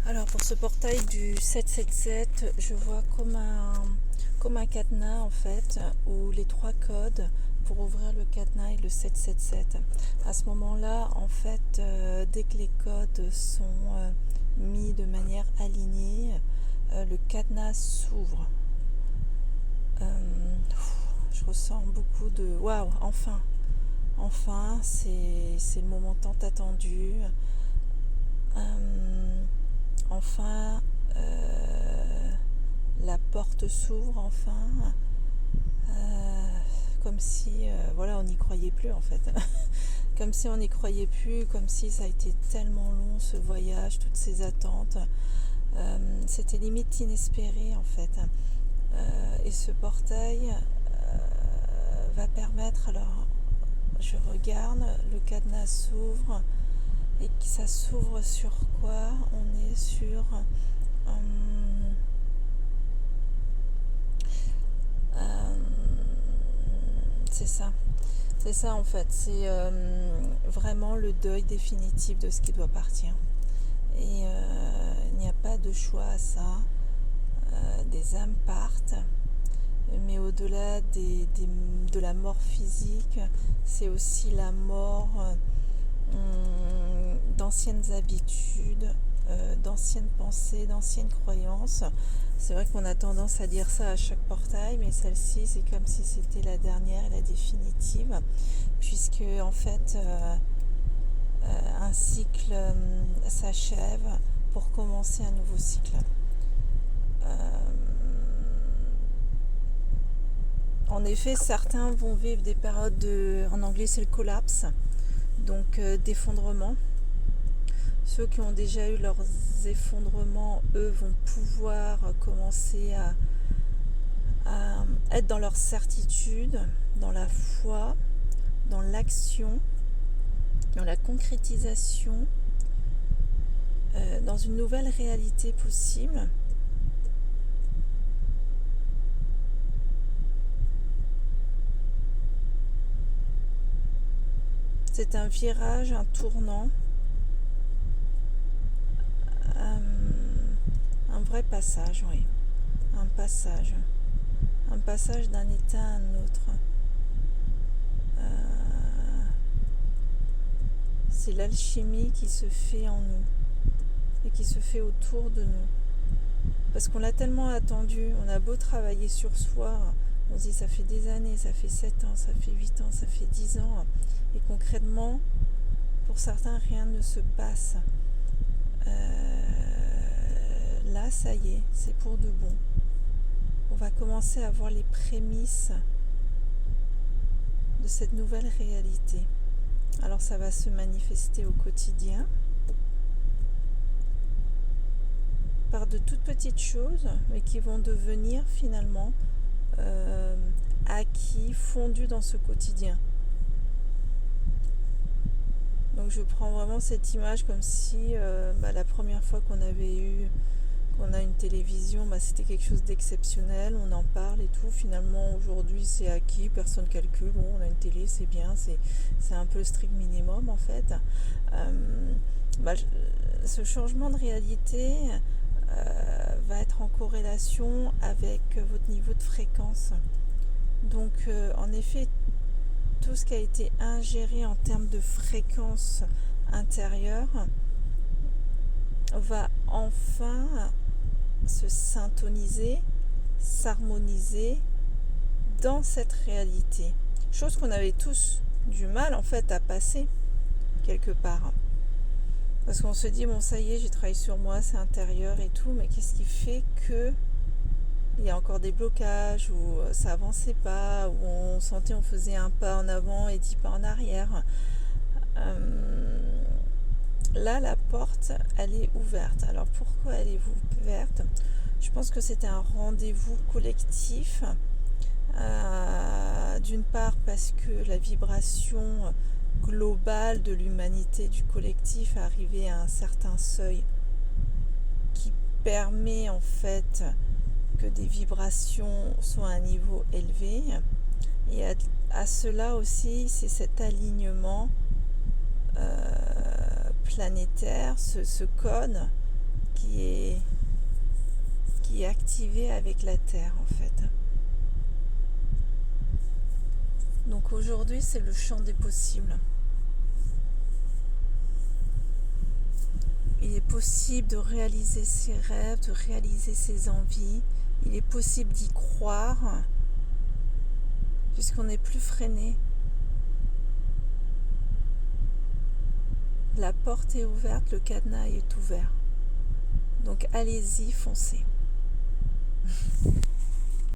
Alors pour ce portail du 777, je vois comme un cadenas en fait, où les trois codes pour ouvrir le cadenas et le 777. À ce moment-là, en fait, dès que les codes sont mis de manière alignée, le cadenas s'ouvre. Je ressens beaucoup de waouh, enfin, c'est le moment tant attendu. Enfin, la porte s'ouvre enfin, comme si voilà, on n'y croyait plus en fait. Comme si on n'y croyait plus, comme si ça a été tellement long ce voyage, toutes ces attentes. C'était limite inespéré en fait. Et ce portail va permettre, alors je regarde, le cadenas s'ouvre, et ça s'ouvre sur quoi? On est sur c'est ça en fait, c'est vraiment le deuil définitif de ce qui doit partir. Et il n'y a pas de choix à ça. Des âmes partent, mais au-delà de la mort physique, c'est aussi la mort d'anciennes habitudes, d'anciennes pensées, d'anciennes croyances. C'est vrai qu'on a tendance à dire ça à chaque portail, mais celle-ci, c'est comme si c'était la dernière et la définitive, puisque en fait, un cycle s'achève pour commencer un nouveau cycle. En effet, certains vont vivre des périodes en anglais c'est le collapse, donc d'effondrement. Ceux qui ont déjà eu leurs effondrements, eux, vont pouvoir commencer à être dans leur certitude, dans la foi, dans l'action, dans la concrétisation, dans une nouvelle réalité possible. C'est un virage, un tournant, un vrai passage, oui. Un passage d'un état à un autre. C'est l'alchimie qui se fait en nous et qui se fait autour de nous. Parce qu'on l'a tellement attendu, on a beau travailler sur soi, on se dit ça fait des années, ça fait 7 ans, ça fait 8 ans, ça fait 10 ans, et concrètement, pour certains, rien ne se passe. Là, ça y est, c'est pour de bon. On va commencer à voir les prémices de cette nouvelle réalité. Alors ça va se manifester au quotidien par de toutes petites choses, mais qui vont devenir finalement acquis, fondus dans ce quotidien. Donc je prends vraiment cette image comme si la première fois qu'on a une télévision, c'était quelque chose d'exceptionnel, on en parle et tout. Finalement aujourd'hui c'est acquis, personne calcule, bon on a une télé, c'est bien, c'est un peu le strict minimum en fait. Ce changement de réalité va être en corrélation avec votre niveau de fréquence. Donc en effet, tout ce qui a été ingéré en termes de fréquence intérieure va enfin se syntoniser, s'harmoniser dans cette réalité. Chose qu'on avait tous du mal en fait à passer quelque part. Parce qu'on se dit, bon ça y est, j'ai travaillé sur moi, c'est intérieur et tout, mais qu'est-ce qui fait que il y a encore des blocages, où ça avançait pas, où on sentait on faisait un pas en avant et 10 pas en arrière. Là, la porte, elle est ouverte. Alors pourquoi elle est ouverte? Je pense que c'était un rendez-vous collectif. D'une part parce que la vibration globale de l'humanité, du collectif, est arrivée à un certain seuil qui permet en fait que des vibrations soient à un niveau élevé. Et à cela aussi, c'est cet alignement planétaire, ce code qui est activé avec la Terre en fait. Donc aujourd'hui, c'est le champ des possibles. Il est possible de réaliser ses rêves, de réaliser ses envies. Il est possible d'y croire, puisqu'on n'est plus freiné. La porte est ouverte, le cadenas est ouvert. Donc allez-y, foncez.